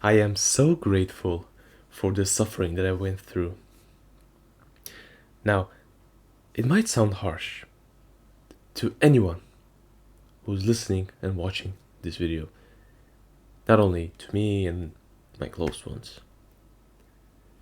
I am so grateful for the suffering that I went through. Now, it might sound harsh to anyone who's listening and watching this video, not only to me and my close ones.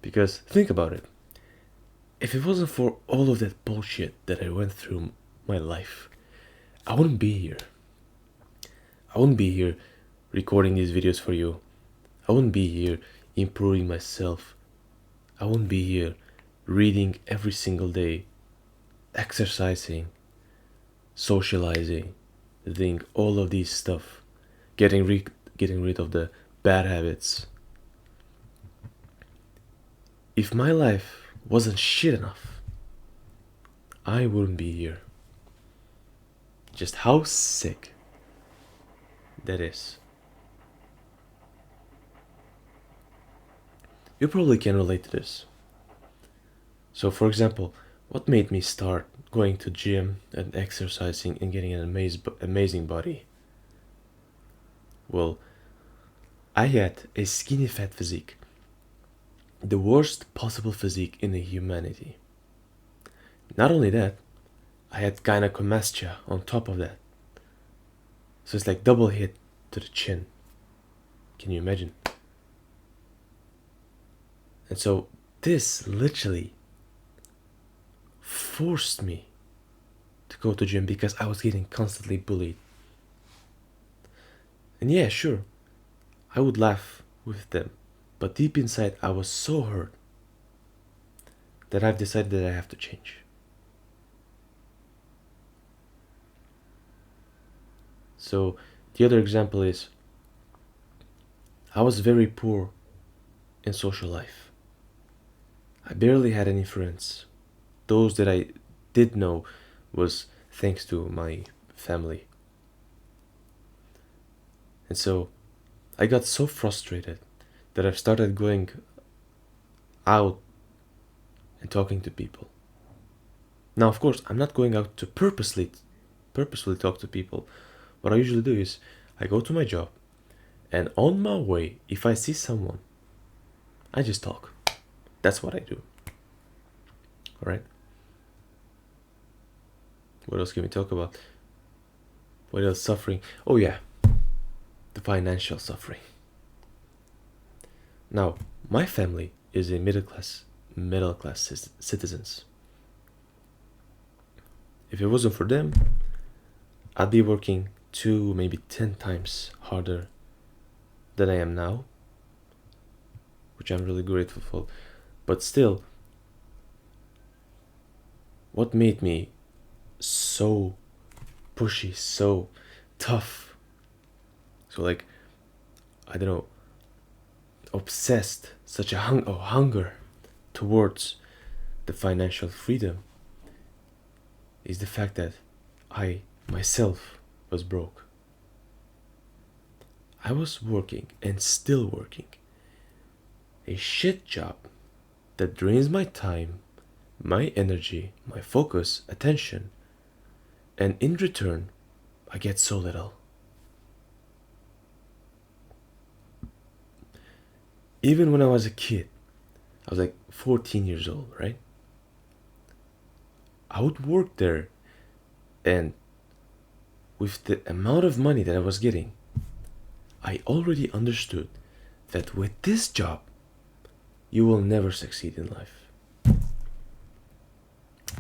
Because think about it. If it wasn't for all of that bullshit that I went through my life, I wouldn't be here. I wouldn't be here recording these videos for you. I wouldn't be here improving myself. I wouldn't be here reading every single day, exercising, socializing, doing all of these stuff, getting rid of the bad habits. If my life wasn't shit enough, I wouldn't be here. Just how sick that is. You probably can relate to this. So for example, what made me start going to gym and exercising and getting an amazing body? Well, I had a skinny fat physique. The worst possible physique in the humanity. Not only that, I had gynecomastia on top of that. So it's like double hit to the chin. Can you imagine? And so this literally forced me to go to gym because I was getting constantly bullied. And yeah, sure, I would laugh with them, but deep inside I was so hurt that I've decided that I have to change. So the other example is I was very poor in social life. I barely had any friends. Those that I did know was thanks to my family. And so I got so frustrated that I've started going out and talking to people. Now, of course, I'm not going out to purposely talk to people. What I usually do is I go to my job, and on my way, if I see someone, I just talk. That's what I do. Alright? What else can we talk about? What else? Suffering. Oh yeah, the financial suffering. Now, my family is a middle class citizens. If it wasn't for them, I'd be working 2, maybe 10 times harder than I am now, which I'm really grateful for. But still, what made me so pushy, so tough, so like, I don't know, obsessed, such a hunger towards the financial freedom is the fact that I myself was broke. I was working and still working a shit job that drains my time, my energy, my focus, attention, and in return, I get so little. Even when I was a kid, I was like 14 years old, right? I would work there, and with the amount of money that I was getting, I already understood that with this job, you will never succeed in life.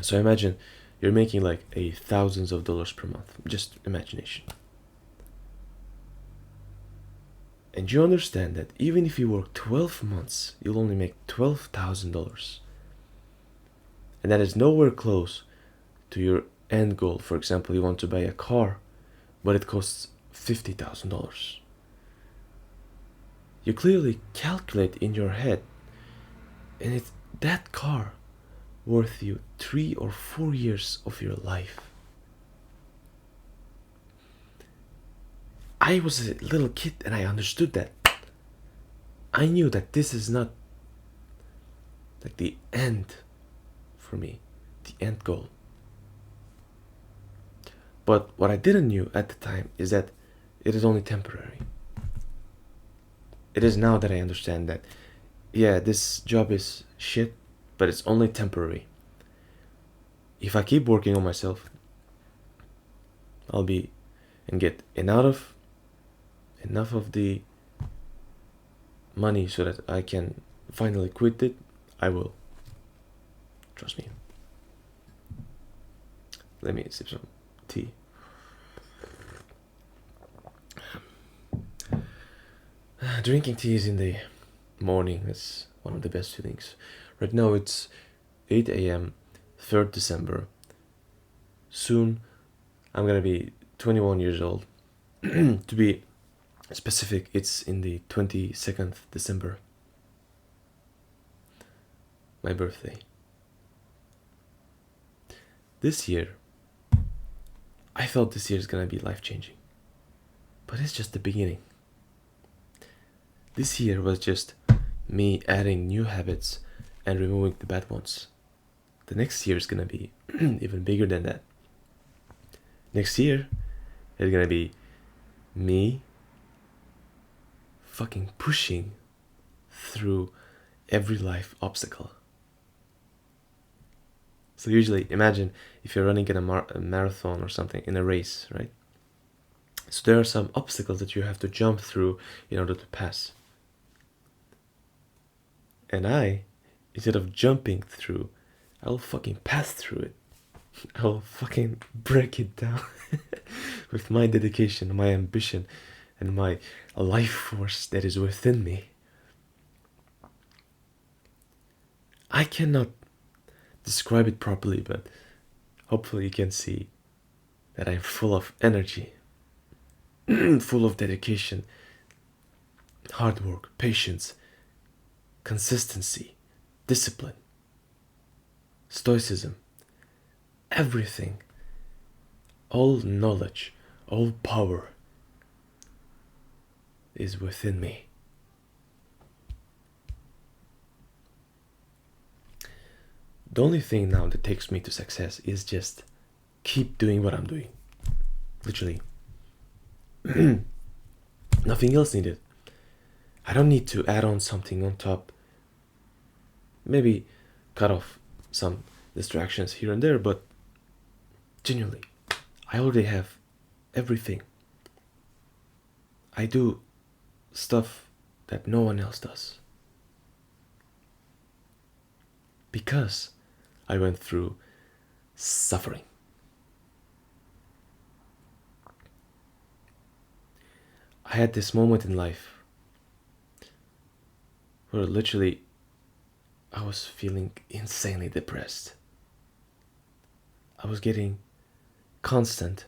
So imagine you're making like thousands of dollars per month, just imagination. And you understand that even if you work 12 months, you'll only make $12,000. And that is nowhere close to your end goal. For example, you want to buy a car, but it costs $50,000. You clearly calculate in your head, and it's that car worth you 3 or 4 years of your life. I was a little kid and I understood that. I knew that this is not like the end for me, the end goal. But what I didn't know at the time is that it is only temporary. it is now that I understand that, yeah, this job is shit, but it's only temporary. If I keep working on myself, I'll be and get enough of the money so that I can finally quit it. I will. Trust me. Let me sip some tea. Drinking tea in the morning is one of the best feelings. Right now it's 8 a.m., 3rd December. Soon I'm gonna be 21 years old. To be specific, it's in the 22nd December. My birthday. This year, I thought this year is gonna be life-changing. But it's just the beginning. This year was just me adding new habits and removing the bad ones. The next year is gonna be even bigger than that. Next year, it's gonna be me fucking pushing through every life obstacle. So usually, imagine if you're running in a marathon or something, in a race, right? So there are some obstacles that you have to jump through in order to pass. And I, instead of jumping through, I'll fucking pass through it. I'll fucking break it down with my dedication, my ambition, and my life force that is within me. I cannot describe it properly, but hopefully you can see that I'm full of energy, full of dedication, hard work, patience, consistency, discipline, stoicism, everything, all knowledge, all power is within me. The only thing now that takes me to success is just keep doing what I'm doing. Literally. Nothing else needed. I don't need to add on something on top. Maybe cut off some distractions here and there, but genuinely, I already have everything. I do stuff that no one else does. Because I went through suffering. I had this moment in life where literally I was feeling insanely depressed. I was getting constant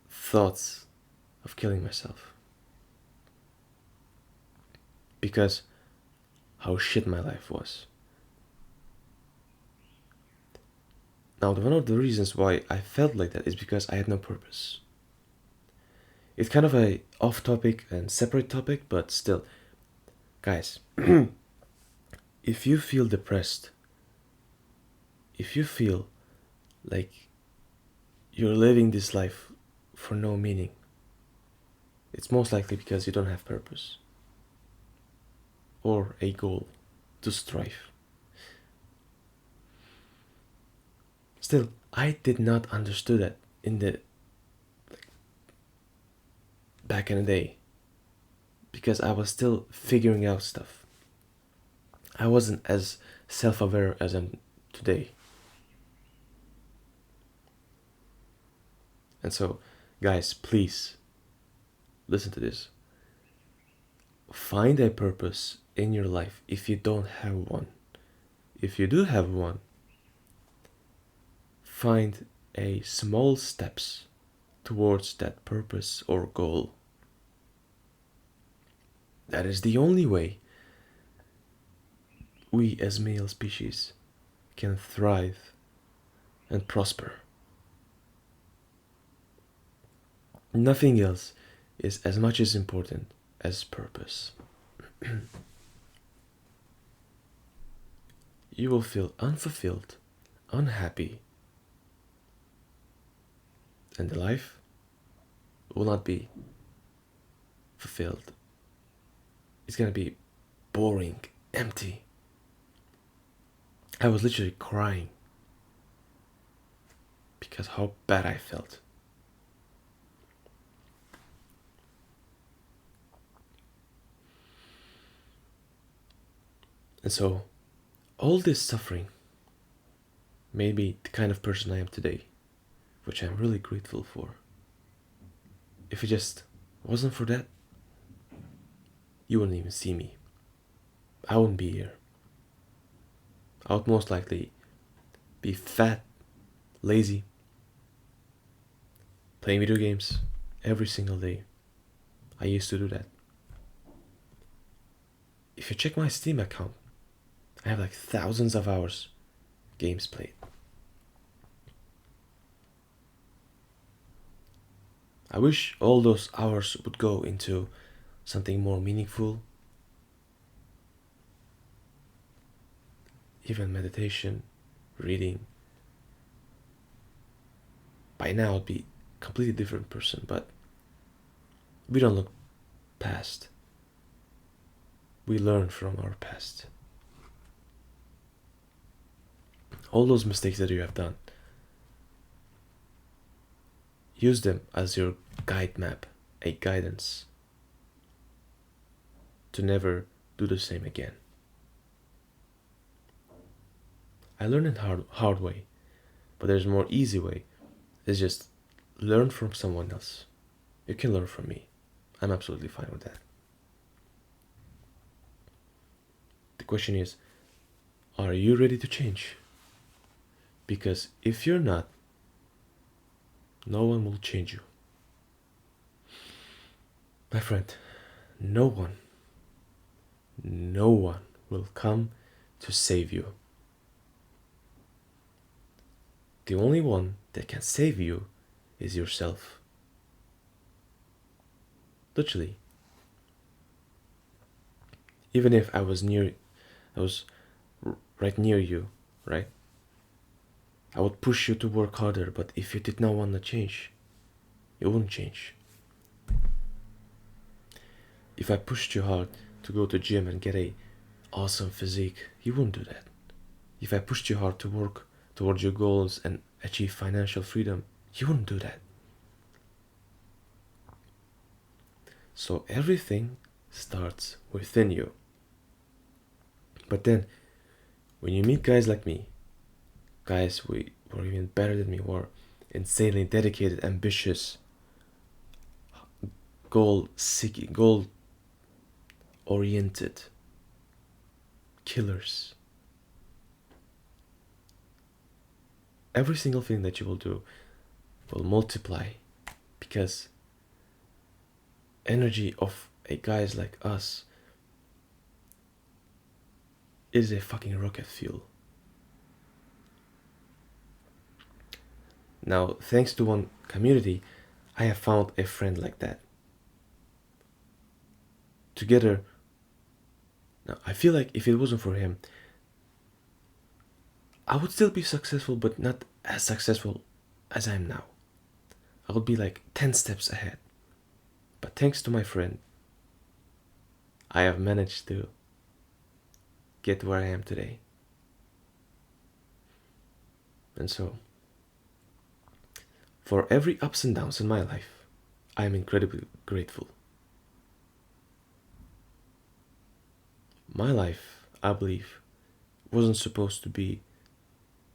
thoughts of killing myself. Because how shit my life was. Now, one of the reasons why I felt like that is because I had no purpose. It's kind of a off topic and separate topic, but still, guys, if you feel depressed, if you feel like you're living this life for no meaning, it's most likely because you don't have purpose or a goal to strive. Still, I did not understand that in the back in the day, because I was still figuring out stuff. I wasn't as self-aware as I'm today. And so, guys, please listen to this. Find a purpose in your life if you don't have one. If you do have one, find a small steps towards that purpose or goal. That is the only way we as male species can thrive and prosper. Nothing else is as much as important as purpose. You will feel unfulfilled, unhappy, and the life will not be fulfilled. It's gonna be boring, empty. I was literally crying because how bad I felt. And so, all this suffering made me the kind of person I am today, which I'm really grateful for. If it just wasn't for that, you wouldn't even see me. I wouldn't be here. I would most likely be fat, lazy, playing video games every single day. I used to do that. If you check my Steam account, I have like thousands of hours games played. I wish all those hours would go into something more meaningful, even meditation, reading. By now I'd be a completely different person, but we don't look past. We learn from our past. All those mistakes that you have done, use them as your guide map, a guidance to never do the same again. I learned it hard way, but there's a more easy way. It's just learn from someone else. You can learn from me. I'm absolutely fine with that. The question is, are you ready to change? Because if you're not, no one will change you. My friend, no one will come to save you. The only one that can save you is yourself. Literally. Even if I was right near you, right? I would push you to work harder, but if you did not want to change, you wouldn't change. If I pushed you hard to go to gym and get a awesome physique, you wouldn't do that. If I pushed you hard to work towards your goals and achieve financial freedom, you wouldn't do that. So everything starts within you. But then, when you meet guys like me, guys who are even better than me, who are insanely dedicated, ambitious, goal-seeking, goal-oriented killers, every single thing that you will do will multiply, because energy of a guys like us is a fucking rocket fuel. Now, thanks to one community, I have found a friend like that. Together, now I feel like if it wasn't for him, I would still be successful, but not as successful as I am now. I would be like 10 steps ahead. But thanks to my friend, I have managed to get where I am today. And so, for every ups and downs in my life, I am incredibly grateful. My life, I believe, wasn't supposed to be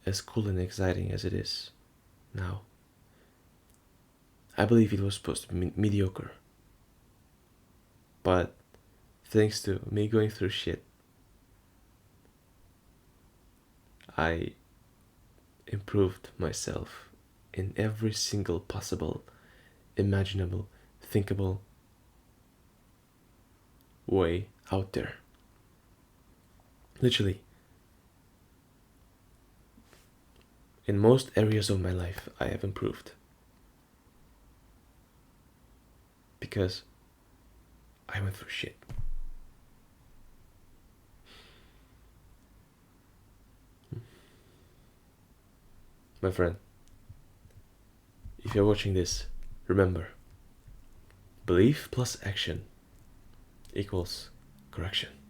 as cool and exciting as it is now. I believe it was supposed to be mediocre. But thanks to me going through shit, I improved myself in every single possible, imaginable, thinkable way out there. Literally. In most areas of my life, I have improved. Because I went through shit. My friend, if you're watching this, remember, belief plus action equals correction.